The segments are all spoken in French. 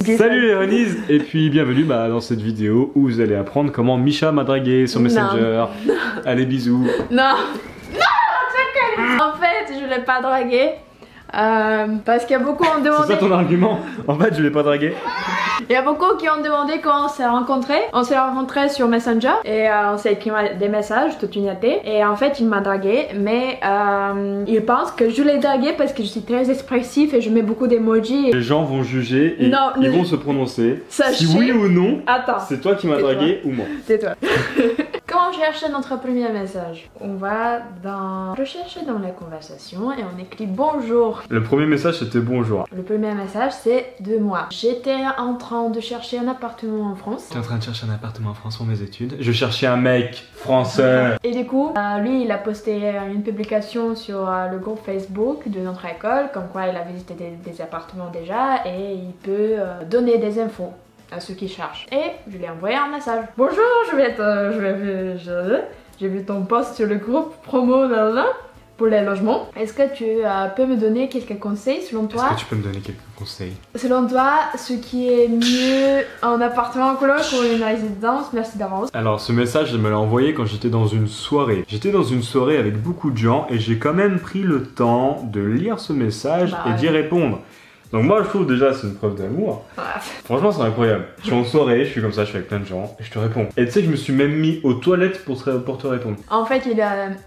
Salut les Renies, et puis bienvenue dans cette vidéo où vous allez apprendre comment Misha m'a dragué sur Messenger. Non. Allez, bisous. Non. Non. En fait, je l'ai pas dragué. Parce qu'il y a beaucoup qui ont demandé. C'est ça ton argument? En fait, je l'ai pas dragué. Il y a beaucoup qui ont demandé comment on s'est rencontrés. On s'est rencontrés sur Messenger et on s'est écrit des messages toute une année. Et en fait, il m'a dragué, mais il pense que je l'ai dragué parce que je suis très expressif et je mets beaucoup d'emojis. Les gens vont juger et ils vont se prononcer. Sachez... Si oui ou non, c'est toi qui m'as dragué ou moi. C'est toi. Comment chercher notre premier message? On va dans rechercher dans la conversation et on écrit bonjour. Le premier message c'était bonjour. Le premier message c'est de moi. J'étais en train de chercher un appartement en France. J'étais en train de chercher un appartement en France pour mes études. Je cherchais un mec français. Et du coup, lui il a posté une publication sur le groupe Facebook de notre école, comme quoi il a visité des appartements déjà et il peut donner des infos à ceux qui cherchent. Et je lui ai envoyé un message. Bonjour, j'ai vu ton post sur le groupe promo pour les logements. Est-ce que tu peux me donner quelques conseils selon toi? Est-ce que tu peux me donner quelques conseils? Selon toi, ce qui est mieux, un appartement en coloc ou une résidence? Merci d'avance. Alors ce message, je me l'ai envoyé quand j'étais dans une soirée. J'étais dans une soirée avec beaucoup de gens et j'ai quand même pris le temps de lire ce message et d'y répondre. Donc moi je trouve déjà c'est une preuve d'amour. Franchement c'est incroyable. Je suis en soirée, je suis comme ça, je suis avec plein de gens et je te réponds. Et tu sais que je me suis même mis aux toilettes pour te répondre. En fait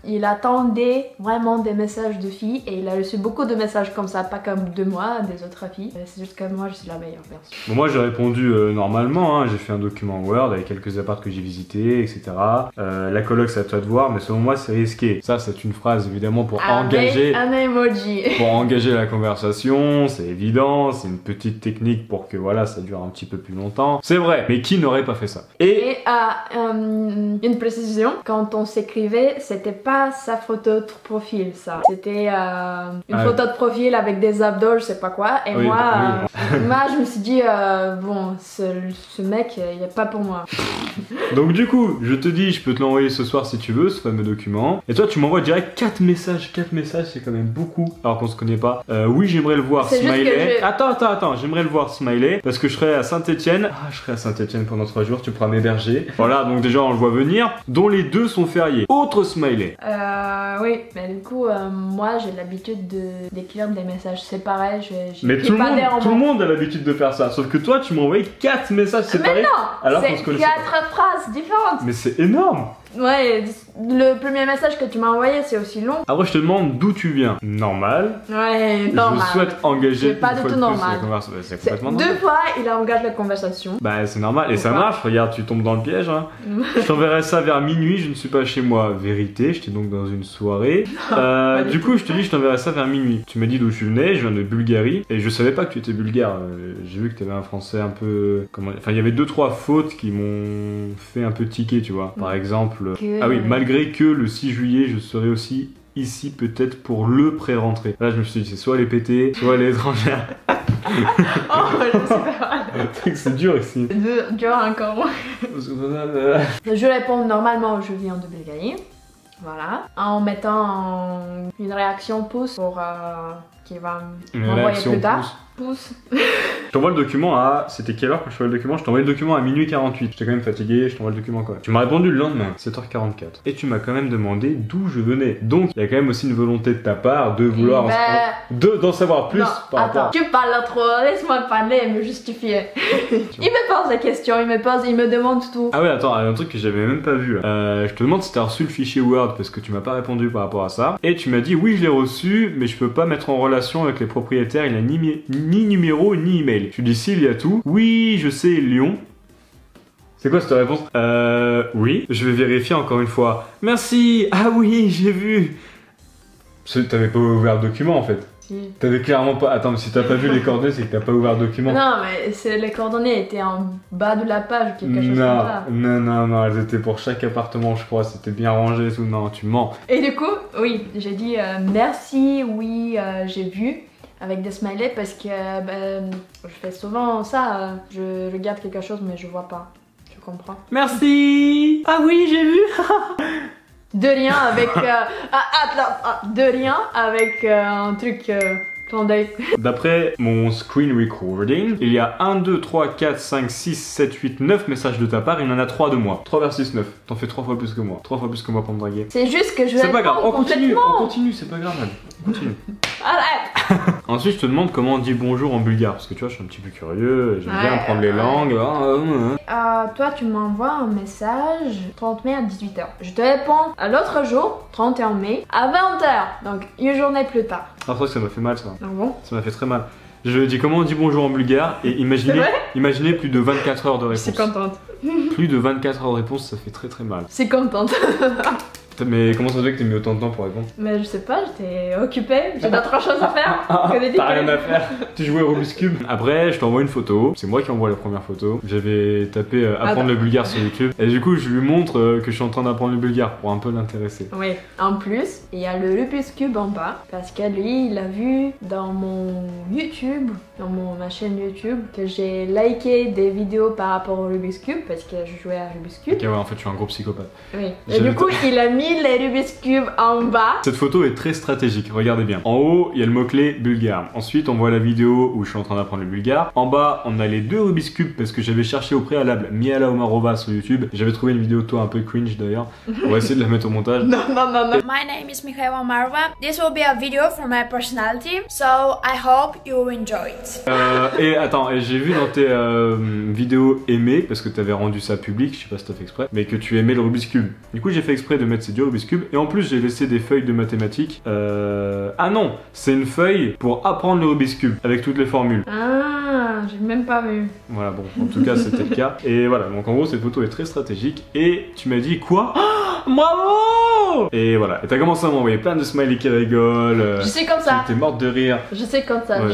il attendait vraiment des messages de filles et il a reçu beaucoup de messages comme ça, pas comme de moi, des autres filles. C'est juste que moi je suis la meilleure version. Bon, moi j'ai répondu normalement, hein. J'ai fait un document Word avec quelques apparts que j'ai visités, etc. La coloc c'est à toi de voir, mais selon moi c'est risqué. Ça c'est une phrase évidemment pour engager un emoji. Pour engager la conversation, c'est évident. C'est une petite technique pour que voilà ça dure un petit peu plus longtemps. C'est vrai, mais qui n'aurait pas fait ça? Et une précision, quand on s'écrivait, c'était pas sa photo de profil ça. C'était une photo de profil avec des abdos, je sais pas quoi. Et moi je me suis dit, bon, ce mec, il est pas pour moi. Donc du coup, je te dis, je peux te l'envoyer ce soir si tu veux, ce fameux document. Et toi, tu m'envoies direct 4 messages. 4 messages, c'est quand même beaucoup, alors qu'on se connaît pas. Oui, j'aimerais le voir, smiley. Attends, j'aimerais le voir, smiley, parce que je serai à Saint-Etienne. Ah, je serai à Saint-Etienne pendant 3 jours, tu pourras m'héberger. Voilà, donc déjà on le voit venir, dont les deux sont fériés. Autre smiley. Oui, mais du coup, moi j'ai l'habitude d'écrire des messages séparés. Mais tout le monde a l'habitude de faire ça, sauf que toi tu m'as envoyé 4 messages séparés. Mais non, alors qu'on se connaissait pas. 4 phrases différentes. Mais c'est énorme. Ouais, le premier message que tu m'as envoyé c'est aussi long. Après je te demande d'où tu viens. Normal. Ouais, normal. Je souhaite engager pas du tout normal. C'est complètement normal. 2 fois il engage la conversation. Bah c'est normal et ça marche, regarde tu tombes dans le piège hein. Je t'enverrai ça vers minuit, je ne suis pas chez moi. Vérité, j'étais donc dans une soirée. Du coup je te dis je t'enverrai ça vers minuit. Tu m'as dit d'où tu venais, je viens de Bulgarie et je savais pas que tu étais bulgare. J'ai vu que tu avais un français un peu... Enfin il y avait 2-3 fautes qui m'ont fait un peu tiquer tu vois. Par exemple... Ah oui, malgré que le 6 juillet, je serai aussi ici peut-être pour le pré-rentrée. Là, je me suis dit, c'est soit les pétés, soit les étrangères. Oh, je me suis fait mal. C'est dur ici. Dur encore. Je réponds normalement, je viens de Bulgarie. Voilà. En mettant une réaction pouce pour qui va m'envoyer plus tard. Pouce. Je t'envoie le document à... C'était quelle heure quand je t'envoie le document? Je t'envoie le document à minuit 48. J'étais quand même fatigué, je t'envoie le document quand même. Tu m'as répondu le lendemain, 7h44. Et tu m'as quand même demandé d'où je venais. Donc, il y a quand même aussi une volonté de ta part de vouloir... d'en savoir plus par rapport... Tu parles trop, laisse-moi parler et me justifier. Il me pose des questions, il me demande tout. Ah ouais, attends, un truc que j'avais même pas vu. Je te demande si t'as reçu le fichier Word parce que tu m'as pas répondu par rapport à ça. Et tu m'as dit, oui, je l'ai reçu, mais je peux pas mettre en relation avec les propriétaires, il a ni numéro ni email. Tu dis s'il y a tout. Oui, je sais, Lyon. C'est quoi cette réponse? Oui. Je vais vérifier encore une fois. Merci. Ah oui, j'ai vu. T'avais pas ouvert le document en fait. Si. T'avais clairement pas... Attends, mais si t'as pas vu les coordonnées, c'est que t'as pas ouvert le document. Non, mais les coordonnées étaient en bas de la page ou quelque chose comme ça. Non, elles étaient pour chaque appartement, je crois. C'était bien rangé et tout. Non, tu mens. Et du coup, oui, j'ai dit merci, oui, j'ai vu. Avec des smileys parce que je fais souvent ça, je regarde quelque chose mais je vois pas, tu comprends? Merci. Ah oui, j'ai vu. De rien avec de rien avec un truc Attendez. D'après mon screen recording, il y a 1, 2, 3, 4, 5, 6, 7, 8, 9 messages de ta part, il y en a 3 de moi. 3 versus 9. T'en fais 3 fois plus que moi. 3 fois plus que moi pour me draguer. C'est juste que je vais C'est pas grave, on continue, complètement. c'est pas grave. On continue. Arrête. Ensuite, je te demande comment on dit bonjour en bulgare, parce que tu vois, je suis un petit peu curieux, j'aime bien apprendre les langues. Toi, tu m'envoies un message 30 mai à 18h. Je te réponds à l'autre jour, 31 mai, à 20h. Donc, une journée plus tard. Ah, je crois que ça m'a fait mal, ça. Ah bon? Ça m'a fait très mal. Je dis comment on dit bonjour en bulgare, et imaginez plus de 24 heures de réponse. Je suis contente. Plus de 24 heures de réponse, ça fait très très mal. Je suis contente. Mais comment ça se fait que t'aies mis autant de temps pour répondre? Mais je sais pas, j'étais occupée, j'ai d'autres choses à faire que des T'as rien à faire. Tu jouais au Rubik's Cube. Après, je t'envoie une photo. C'est moi qui envoie la première photo. J'avais tapé apprendre le bulgare sur YouTube. Et du coup, je lui montre que je suis en train d'apprendre le bulgare pour un peu l'intéresser. Oui. En plus, il y a le Rubik's Cube en bas. Parce que lui, il a vu dans mon YouTube, ma chaîne YouTube, que j'ai liké des vidéos par rapport au Rubik's Cube. Parce que je jouais à Rubik's Cube. Ok, ouais, en fait, je suis un gros psychopathe. Oui. Et du coup, il a mis les Rubik's Cube en bas. Cette photo est très stratégique, regardez bien. En haut, il y a le mot-clé bulgare. Ensuite, on voit la vidéo où je suis en train d'apprendre le bulgare. En bas, on a les 2 Rubik's Cube parce que j'avais cherché au préalable Miala Omarova sur YouTube. J'avais trouvé une vidéo de toi un peu cringe d'ailleurs. On va essayer de la mettre au montage. Non. My name is Michaela Omarova. This will be a video for my personality, so I hope you will enjoy it. Et attends, j'ai vu dans tes vidéos aimées, parce que t'avais rendu ça public, je sais pas si t'as fait exprès, mais que tu aimais le Rubik's Cube. Du coup, j'ai fait exprès de mettre ces 2 Rubik's Cube, et en plus, j'ai laissé des feuilles de mathématiques. Ah non, c'est une feuille pour apprendre le Rubik's Cube, avec toutes les formules. Ah, j'ai même pas vu. Voilà, bon, en tout cas, c'était le cas. Et voilà, donc en gros, cette photo est très stratégique, et tu m'as dit quoi? Bravo! Et voilà, et t'as commencé à m'envoyer plein de smileys qui rigolent. Je sais comme ça. T'es morte de rire. Je sais comme ça. Ouais.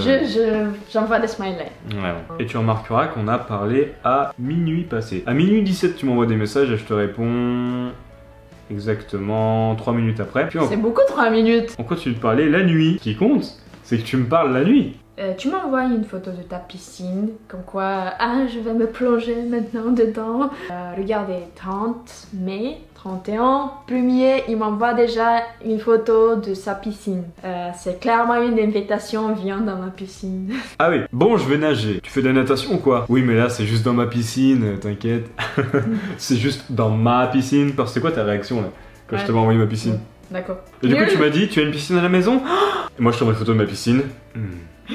J'envoie des smileys. Ouais. Et tu remarqueras qu'on a parlé à minuit passé. À minuit 17, tu m'envoies des messages et je te réponds exactement 3 minutes après. Puis C'est beaucoup 3 minutes. on continue de parler la nuit. Ce qui compte, c'est que tu me parles la nuit. Tu m'as envoyé une photo de ta piscine, comme quoi, je vais me plonger maintenant dedans. Regardez, 30 mai, 31, premier, il m'envoie déjà une photo de sa piscine. C'est clairement une invitation, viens dans ma piscine. Ah oui, bon, je vais nager. Tu fais de la natation ou quoi? Oui, mais là, c'est juste dans ma piscine, t'inquiète. C'est juste dans ma piscine. C'est quoi ta réaction là, quand je t'avais envoyé ma piscine? D'accord. Et du coup, tu m'as dit, tu as une piscine à la maison? Et moi, je t'envoie une photo de ma piscine.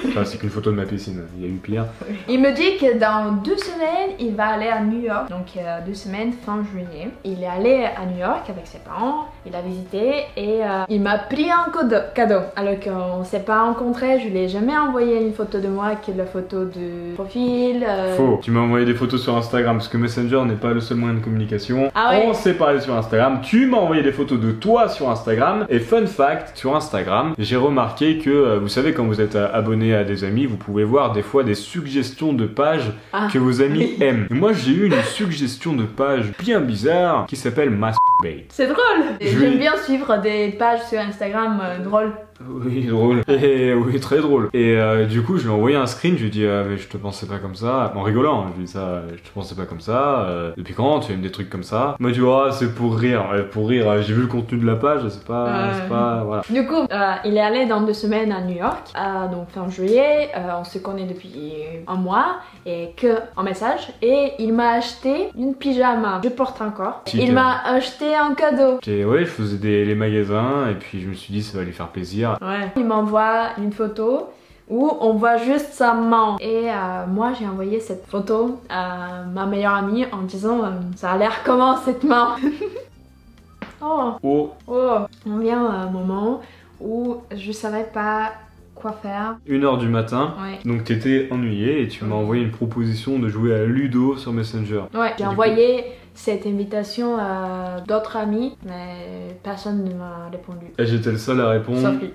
Enfin, c'est qu'une photo de ma piscine, il y a eu pire. Il me dit que dans 2 semaines, il va aller à New York. Donc 2 semaines, fin juillet. Il est allé à New York avec ses parents, il a visité et il m'a pris un cadeau. Alors qu'on ne s'est pas rencontrés, je lui ai jamais envoyé une photo de moi qui est la photo de profil. Faux, tu m'as envoyé des photos sur Instagram parce que Messenger n'est pas le seul moyen de communication. Ah ouais. On s'est parlé sur Instagram, tu m'as envoyé des photos de toi sur Instagram. Et fun fact, sur Instagram, j'ai remarqué que, vous savez, quand vous êtes abonné à des amis, vous pouvez voir des fois des suggestions de pages que vos amis aiment. Et moi, j'ai eu une suggestion de page bien bizarre qui s'appelle Masturbate. C'est drôle. J'aime bien suivre des pages sur Instagram drôles. Oui, drôle. Et oui, très drôle. Et du coup, je lui ai envoyé un screen, je lui ai dit mais je te pensais pas comme ça. En rigolant, je lui ai dit ça, je te pensais pas comme ça. Depuis quand tu aimes des trucs comme ça? Il m'a dit c'est pour rire. Pour rire, j'ai vu le contenu de la page, c'est pas, voilà. Du coup, il est allé dans 2 semaines à New York, donc fin juillet. On se connaît depuis un mois et que en message. Et il m'a acheté une pyjama. Je porte encore. Il m'a acheté un cadeau. Ouais, je faisais les magasins et puis je me suis dit ça va lui faire plaisir. Ouais. Il m'envoie une photo où on voit juste sa main. Et moi j'ai envoyé cette photo à ma meilleure amie en disant ça a l'air comment cette main. On vient à un moment où je savais pas quoi faire. 1h du matin, ouais. Donc t'étais ennuyée et tu m'as envoyé une proposition de jouer à Ludo sur Messenger. Ouais, j'ai envoyé cette invitation à d'autres amis, mais personne ne m'a répondu. Et j'étais le seul à répondre. Sauf lui.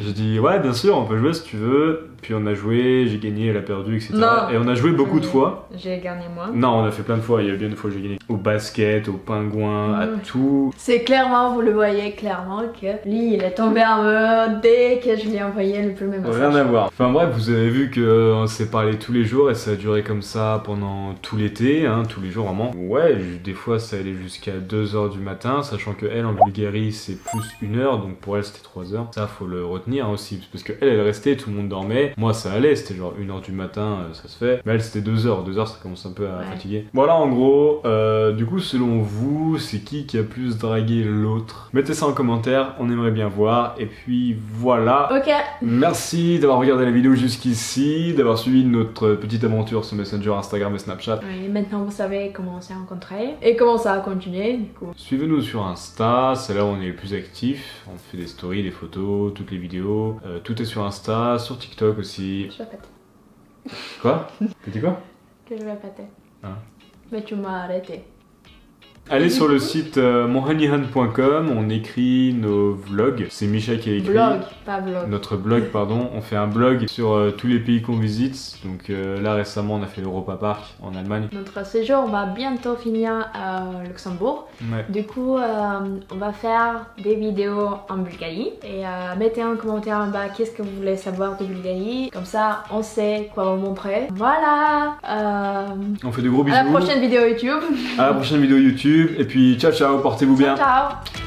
J'ai dit ouais bien sûr on peut jouer si tu veux. Puis on a joué, j'ai gagné, elle a perdu, etc. Non. Et on a joué beaucoup de fois. J'ai gagné moi. Non, on a fait plein de fois, il y a bien des fois que j'ai gagné. Au basket, au pingouin, à tout. C'est clairement, vous le voyez clairement que lui il est tombé amoureux dès que je lui ai envoyé le premier message. Rien à voir. Enfin bref, vous avez vu qu'on s'est parlé tous les jours et ça a duré comme ça pendant tout l'été, hein, tous les jours vraiment. Ouais, des fois ça allait jusqu'à 2h du matin, sachant que elle en Bulgarie c'est plus 1 heure, donc pour elle c'était 3 heures. Ça faut le retenir aussi, parce que elle restait, tout le monde dormait. Moi ça allait, c'était genre 1h du matin, ça se fait. Mais elle c'était 2 heures, 2 heures ça commence un peu à fatiguer. Voilà en gros, du coup selon vous, c'est qui a plus dragué l'autre? Mettez ça en commentaire, on aimerait bien voir. Et puis voilà. Ok. Merci d'avoir regardé la vidéo jusqu'ici, d'avoir suivi notre petite aventure sur Messenger, Instagram et Snapchat. Oui, maintenant vous savez comment on s'est rencontrés et comment ça a continué du coup. Suivez-nous sur Insta, c'est là où on est le plus actif. On fait des stories, des photos, toutes les vidéos. Tout est sur Insta, sur TikTok aussi. Je vais péter. Quoi? T'as dit quoi? Que je vais péter. Ah. Mais tu m'as arrêté. Allez sur le site monhoneyhunt.com, on écrit nos vlogs. C'est Misha qui a écrit. Blog, pas vlog. Notre blog, pardon. On fait un blog sur tous les pays qu'on visite. Donc là récemment on a fait l'Europa Park en Allemagne. Notre séjour va bientôt finir à Luxembourg. Ouais. Du coup, on va faire des vidéos en Bulgarie. Et mettez en commentaire en bas qu'est-ce que vous voulez savoir de Bulgarie. Comme ça, on sait quoi vous montrer. Voilà. On fait de gros bisous. À la prochaine vidéo YouTube. À la prochaine vidéo YouTube. Et puis ciao ciao, portez-vous bien. Ciao.